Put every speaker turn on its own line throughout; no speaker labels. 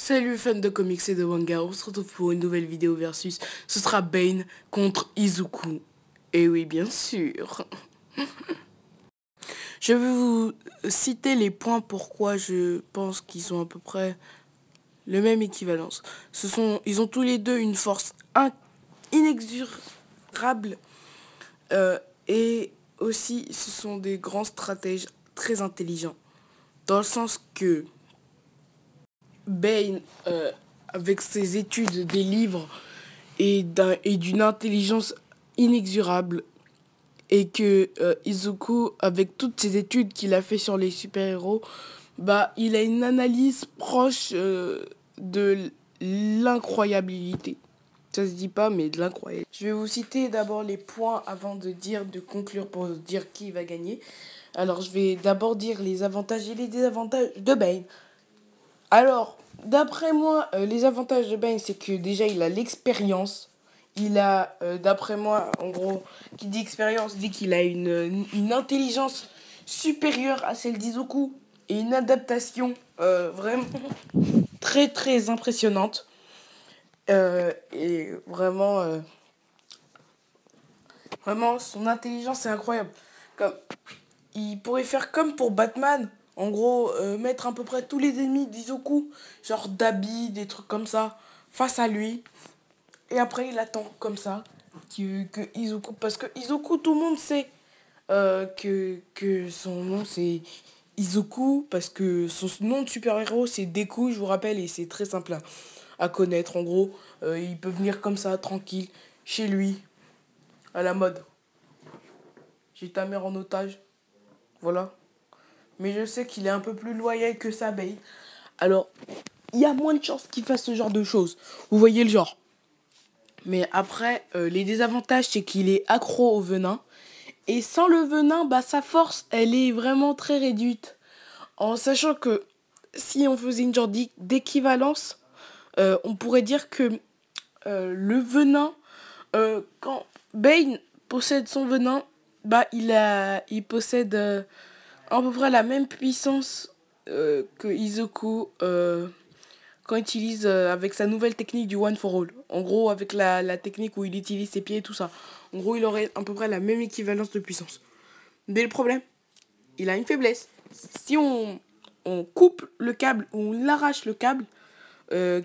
Salut fans de comics et de manga, on se retrouve pour une nouvelle vidéo versus. Ce sera Bane contre Izuku. Et oui, bien sûr. Je vais vous citer les points pourquoi je pense qu'ils ont à peu près le même équivalence. Ils ont tous les deux une force inexorable et aussi ce sont des grands stratèges très intelligents. Dans le sens que Bane, avec ses études des livres et d'une intelligence inexorable, et que Izuku, avec toutes ses études qu'il a fait sur les super-héros, il a une analyse proche de l'incroyabilité. Ça se dit pas, mais de l'incroyable. Je vais vous citer d'abord les points avant de conclure pour dire qui va gagner. Alors, je vais d'abord dire les avantages et les désavantages de Bane. Alors, d'après moi, les avantages de Bane, c'est que déjà, il a l'expérience. Il a, d'après moi, en gros, qui dit expérience, dit qu'il a une intelligence supérieure à celle d'Izuku et une adaptation vraiment très, très impressionnante. Et vraiment, vraiment, son intelligence est incroyable. Comme, il pourrait faire comme pour Batman. En gros, mettre à peu près tous les ennemis d'Izuku, genre Dabi, des trucs comme ça, face à lui. Et après, il attend comme ça que Izuku... Parce que Izuku, tout le monde sait que son nom, c'est Izuku. Parce que son nom de super-héros, c'est Deku, je vous rappelle. Et c'est très simple à connaître. En gros, il peut venir comme ça, tranquille, chez lui, à la mode. J'ai ta mère en otage. Voilà. Mais je sais qu'il est un peu plus loyal que sa Bane. Alors, il y a moins de chances qu'il fasse ce genre de choses. Vous voyez le genre. Mais après, les désavantages, c'est qu'il est accro au venin. Et sans le venin, sa force, elle est vraiment très réduite. En sachant que si on faisait une genre d'équivalence, on pourrait dire que le venin, quand Bane possède son venin, il possède à peu près la même puissance que Izuku quand il utilise avec sa nouvelle technique du One for All. En gros, avec la technique où il utilise ses pieds et tout ça. En gros, il aurait à peu près la même équivalence de puissance. Mais le problème, il a une faiblesse. Si on coupe le câble ou on l'arrache le câble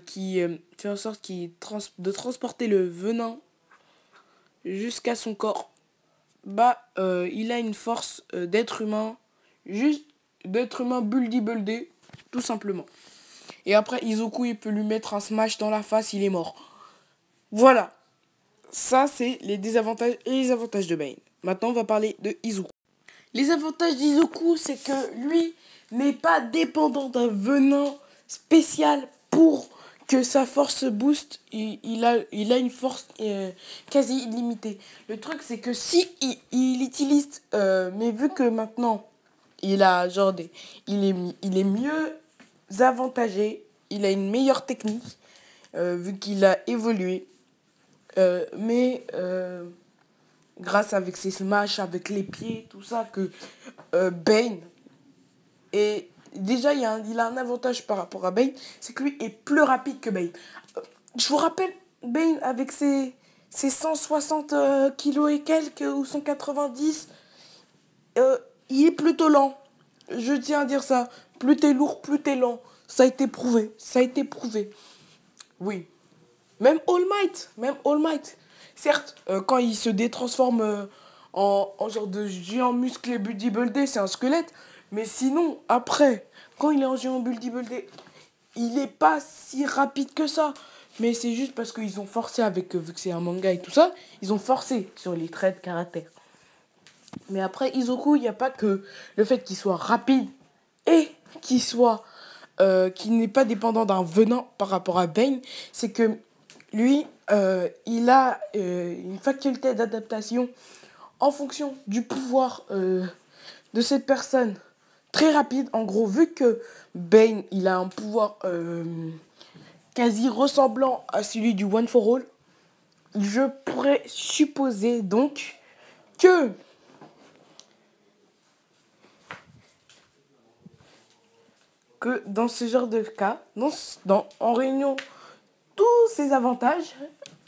qui fait en sorte de transporter le venin jusqu'à son corps, il a une force d'être humain, juste d'être humain buldé, tout simplement. Et après, Izuku, il peut lui mettre un smash dans la face, il est mort. Voilà. Ça, c'est les désavantages et les avantages de Bane. Maintenant, on va parler de Izuku. Les avantages d'Izuku, c'est que lui n'est pas dépendant d'un venin spécial pour que sa force booste. Il a une force quasi illimitée. Le truc, c'est que si il utilise... mais vu que maintenant, il a genre il est mieux avantagé, il a une meilleure technique, vu qu'il a évolué. Mais grâce avec ses smash, avec les pieds, tout ça, que Bane est... Déjà, il a un avantage par rapport à Bane, c'est que lui est plus rapide que Bane. Je vous rappelle, Bane, avec ses 160 kilos et quelques, ou 190, il est plutôt lent. Je tiens à dire ça. Plus t'es lourd, plus t'es lent. Ça a été prouvé. Ça a été prouvé. Oui. Même All Might. Même All Might. Certes, quand il se détransforme en genre de géant musclé bodybuildé, c'est un squelette. Mais sinon, après, quand il est en géant bodybuildé, il n'est pas si rapide que ça. Mais c'est juste parce qu'ils ont forcé avec, vu que c'est un manga et tout ça, ils ont forcé sur les traits de caractère. Mais après, Izuku, il n'y a pas que le fait qu'il soit rapide et qu'il n'est pas dépendant d'un venin par rapport à Bane. C'est que lui, il a une faculté d'adaptation en fonction du pouvoir de cette personne très rapide. En gros, vu que Bane, il a un pouvoir quasi ressemblant à celui du One for All, je pourrais supposer donc que que dans ce genre de cas, en réunion tous ces avantages,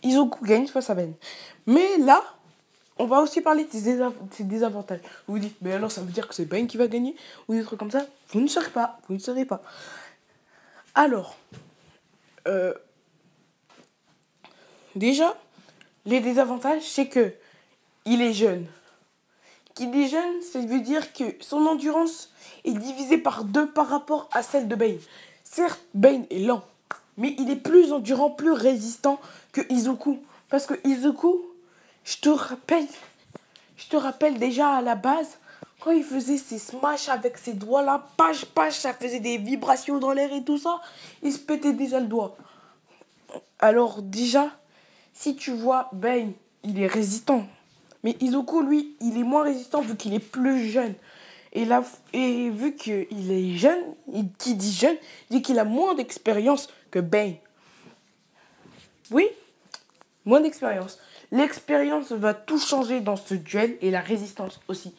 Izuku gagne face à Ben. Mais là, on va aussi parler de ces désavantages. Vous vous dites, mais alors ça veut dire que c'est Ben qui va gagner ou des trucs comme ça. Vous ne saurez pas, vous ne saurez pas. Alors, déjà, les désavantages, c'est que il est jeune. Qui dit jeune, ça veut dire que son endurance est divisée par 2 par rapport à celle de Bane. Certes, Bane est lent, mais il est plus endurant, plus résistant que Izuku. Parce que Izuku, je te rappelle déjà à la base, quand il faisait ses smash avec ses doigts là, page, ça faisait des vibrations dans l'air et tout ça, il se pétait déjà le doigt. Alors déjà, si tu vois, Bane, il est résistant. Mais Izuku, lui, il est moins résistant vu qu'il est plus jeune. Et vu qu'il est jeune, qui dit jeune, dit qu'il a moins d'expérience que Bane. Oui, moins d'expérience. L'expérience va tout changer dans ce duel et la résistance aussi.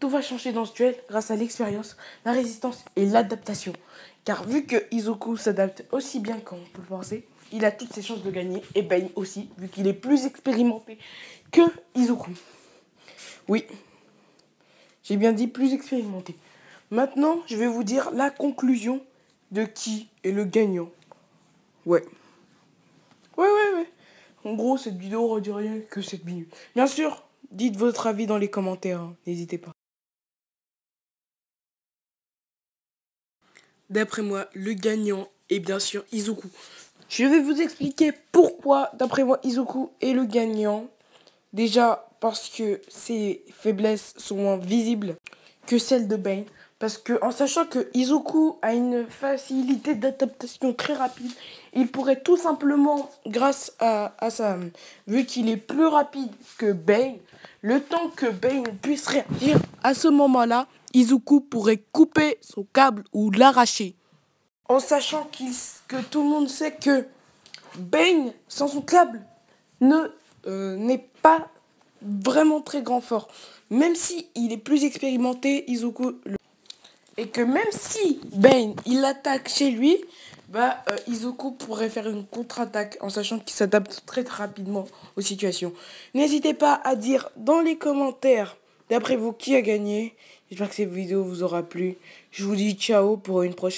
Tout va changer dans ce duel grâce à l'expérience, la résistance et l'adaptation. Car vu que Izuku s'adapte aussi bien qu'on peut le penser, il a toutes ses chances de gagner. Et Bane aussi, vu qu'il est plus expérimenté que Izuku. Oui, j'ai bien dit plus expérimenté. Maintenant, je vais vous dire la conclusion de qui est le gagnant. Ouais. Ouais. En gros, cette vidéo aura duré que 7 minutes. Bien sûr, dites votre avis dans les commentaires, hein. N'hésitez pas. D'après moi, le gagnant est bien sûr Izuku. Je vais vous expliquer pourquoi, d'après moi, Izuku est le gagnant. Déjà, parce que ses faiblesses sont moins visibles que celles de Bane. Parce que en sachant que Izuku a une facilité d'adaptation très rapide, il pourrait tout simplement, grâce à ça, vu qu'il est plus rapide que Bane, le temps que Bane puisse réagir, à ce moment-là, Izuku pourrait couper son câble ou l'arracher. En sachant que tout le monde sait que Bane, sans son câble, n'est pas vraiment très grand fort. Même si il est plus expérimenté, Izuku, et que même si Bane, il attaque chez lui, Izuku pourrait faire une contre-attaque en sachant qu'il s'adapte très rapidement aux situations. N'hésitez pas à dire dans les commentaires, d'après vous, qui a gagné. J'espère que cette vidéo vous aura plu. Je vous dis ciao pour une prochaine.